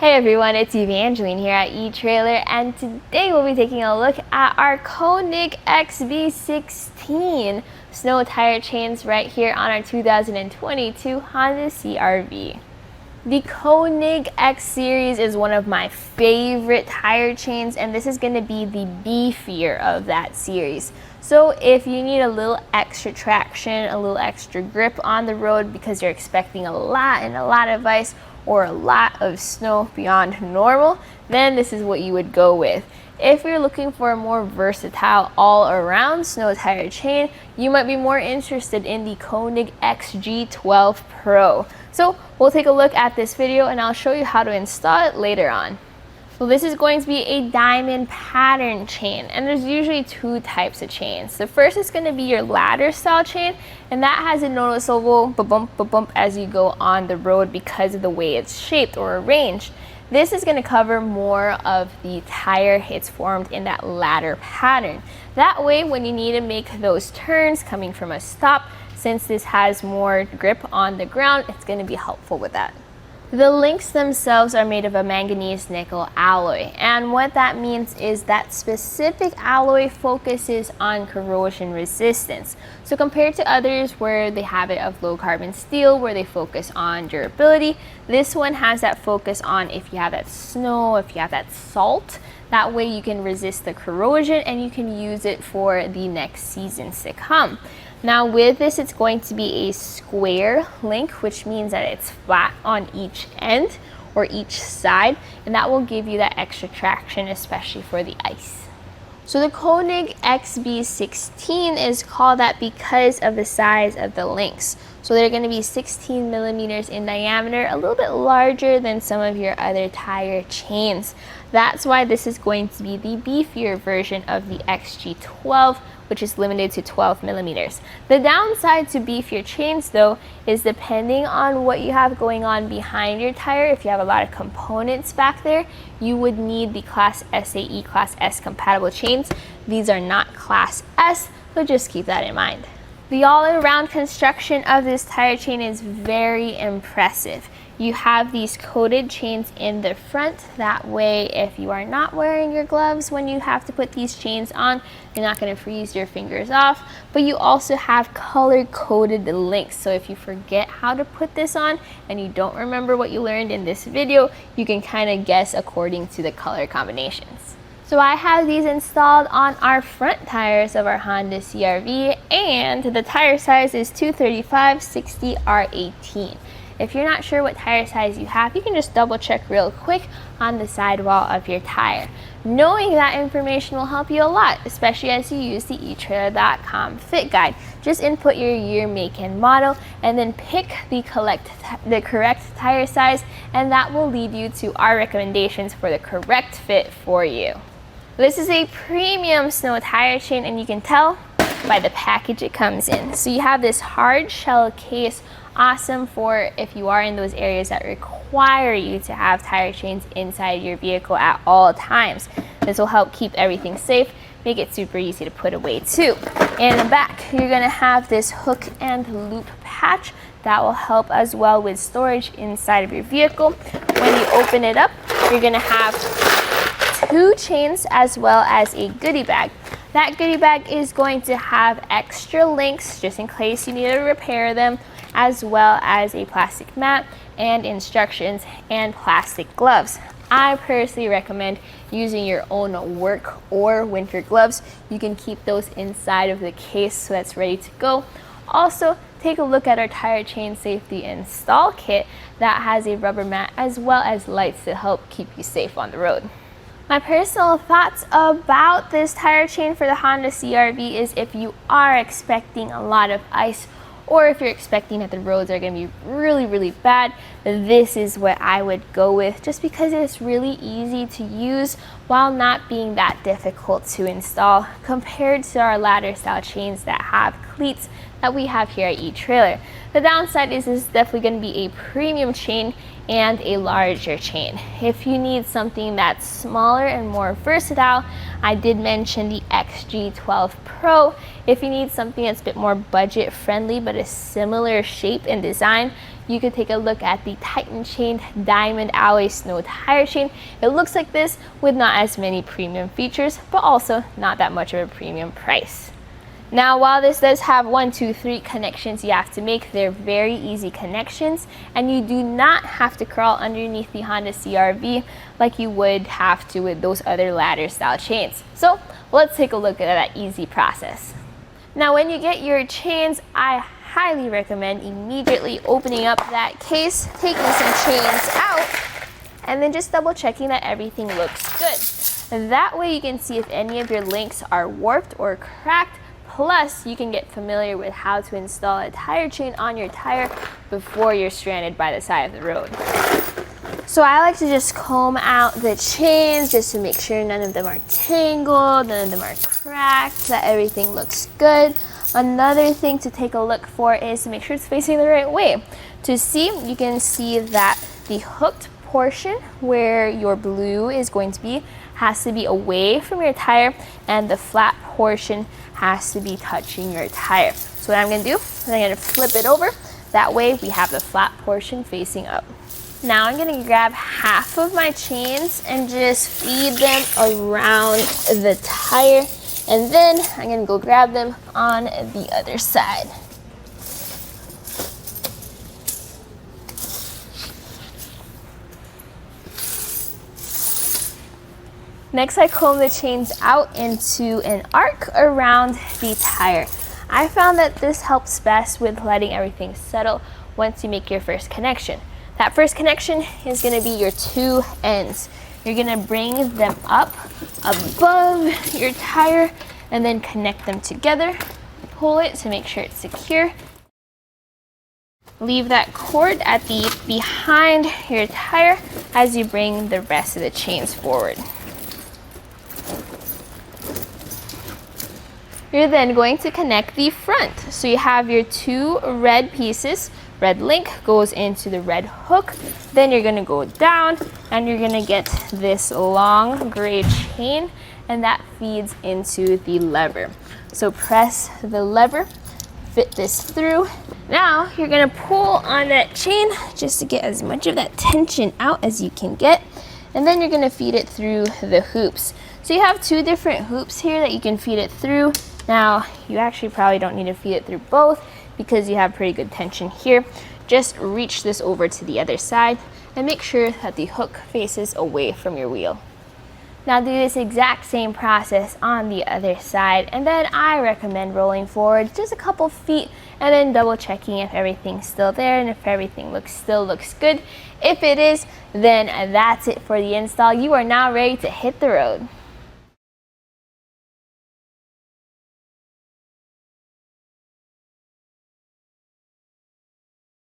Hey everyone, it's Evangeline here at eTrailer, and today we'll be taking a look at our Knig XG-16 snow tire chains right here on our 2022 Honda CRV. The Knig X-series is one of my favorite tire chains, and this is going to be the beefier of that series. So if you need a little extra traction, a little extra grip on the road because you're expecting a lot of ice or a lot of snow beyond normal, then this is what you would go with. If you're looking for a more versatile all-around snow tire chain, you might be more interested in the Knig XG-12 Pro. So we'll take a look at this video and I'll show you how to install it later on. So this is going to be a diamond pattern chain, and there's usually two types of chains. The first is going to be your ladder style chain, and that has a noticeable bump as you go on the road because of the way it's shaped or arranged. This is going to cover more of the tire. It's formed in that ladder pattern. That way, when you need to make those turns coming from a stop, since this has more grip on the ground, it's going to be helpful with that. The links themselves are made of a manganese nickel alloy, and what that means is that specific alloy focuses on corrosion resistance. So compared to others where they have it of low carbon steel where they focus on durability, this one has that focus on if you have that snow, if you have that salt. That way you can resist the corrosion and you can use it for the next seasons to come. Now with this, it's going to be a square link, which means that it's flat on each end or each side, and that will give you that extra traction, especially for the ice. So the Knig XG-16 is called that because of the size of the links. So they're going to be 16 millimeters in diameter, a little bit larger than some of your other tire chains. That's why this is going to be the beefier version of the XG-12, which is limited to 12 millimeters. The downside to beefier chains though is depending on what you have going on behind your tire. If you have a lot of components back there, you would need the Class SAE, Class S compatible chains. These are not Class S, so just keep that in mind. The all-around construction of this tire chain is very impressive. You have these coated chains in the front. That way, if you are not wearing your gloves when you have to put these chains on, you're not going to freeze your fingers off. But you also have color-coded links. So if you forget how to put this on and you don't remember what you learned in this video, you can kind of guess according to the color combinations. So I have these installed on our front tires of our Honda CRV, and the tire size is 235/60R18. If you're not sure what tire size you have, you can just double check real quick on the sidewall of your tire. Knowing that information will help you a lot, especially as you use the etrailer.com fit guide. Just input your year, make, and model, and then pick the correct tire size, and that will lead you to our recommendations for the correct fit for you. This is a premium snow tire chain, and you can tell by the package it comes in. So you have this hard shell case, awesome for if you are in those areas that require you to have tire chains inside your vehicle at all times. This will help keep everything safe, make it super easy to put away too. In the back, you're gonna have this hook and loop patch that will help as well with storage inside of your vehicle. When you open it up, you're gonna have two chains as well as a goodie bag. That goodie bag is going to have extra links just in case you need to repair them, as well as a plastic mat and instructions and plastic gloves. I personally recommend using your own work or winter gloves. You can keep those inside of the case so that's ready to go. Also, take a look at our tire chain safety install kit that has a rubber mat as well as lights to help keep you safe on the road. My personal thoughts about this tire chain for the Honda CRV is if you are expecting a lot of ice, or if you're expecting that the roads are going to be really bad, this is what I would go with, just because it's really easy to use while not being that difficult to install compared to our ladder style chains that have cleats that we have here at eTrailer. The downside is this is definitely going to be a premium chain and a larger chain. If you need something that's smaller and more versatile, I did mention the XG-12 Pro. If you need something that's a bit more budget friendly but a similar shape and design, you could take a look at the Titan chained diamond alloy snow tire chain. It looks like this with not as many premium features, but also not that much of a premium price. Now, while this does have 1, 2, 3 connections you have to make, they're very easy connections, and you do not have to crawl underneath the Honda CRV like you would have to with those other ladder style chains. So let's take a look at that easy process. Now, when you get your chains, I highly recommend immediately opening up that case, taking some chains out, and then just double checking that everything looks good. That way you can see if any of your links are warped or cracked. Plus, you can get familiar with how to install a tire chain on your tire before you're stranded by the side of the road. So I like to just comb out the chains just to make sure none of them are tangled, none of them are cracked, that everything looks good. Another thing to take a look for is to make sure it's facing the right way. To see, you can see that the hooked portion where your blue is going to be has to be away from your tire, and the flat portion has to be touching your tire. So what I'm going to do is I'm going to flip it over. That way we have the flat portion facing up. Now I'm going to grab half of my chains and just feed them around the tire, and then I'm going to go grab them on the other side. Next, I comb the chains out into an arc around the tire. I found that this helps best with letting everything settle once you make your first connection. That first connection is going to be your two ends. You're going to bring them up above your tire and then connect them together. Pull it to make sure it's secure. Leave that cord at the behind your tire as you bring the rest of the chains forward. You're then going to connect the front. So you have your two red pieces. Red link goes into the red hook. Then you're going to go down and you're going to get this long gray chain, and that feeds into the lever. So press the lever, fit this through. Now you're going to pull on that chain just to get as much of that tension out as you can get. And then you're going to feed it through the hoops. So you have two different hoops here that you can feed it through. Now, you actually probably don't need to feed it through both because you have pretty good tension here. Just reach this over to the other side and make sure that the hook faces away from your wheel. Now do this exact same process on the other side, and then I recommend rolling forward just a couple feet and then double checking if everything's still there and if everything still looks good. If it is, then that's it for the install. You are now ready to hit the road.